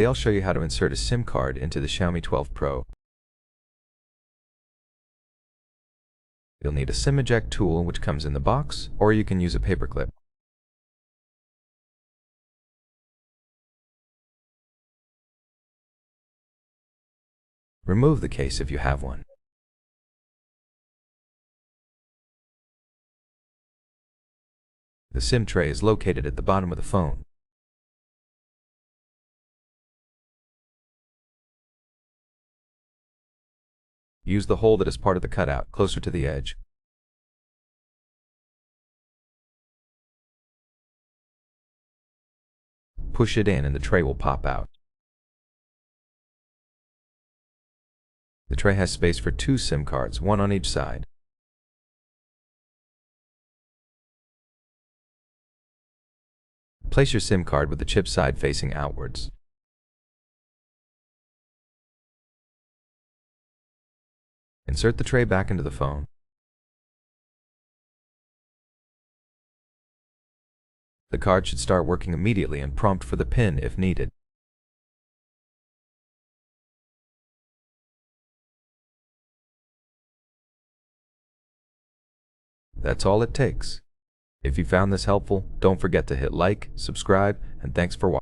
I'll show you how to insert a SIM card into the Xiaomi 12 Pro. You'll need a SIM eject tool which comes in the box, or you can use a paperclip. Remove the case if you have one. The SIM tray is located at the bottom of the phone. Use the hole that is part of the cutout, closer to the edge. Push it in and the tray will pop out. The tray has space for 2 SIM cards, one on each side. Place your SIM card with the chip side facing outwards. Insert the tray back into the phone. The card should start working immediately and prompt for the PIN if needed. That's all it takes. If you found this helpful, don't forget to hit like, subscribe, and thanks for watching.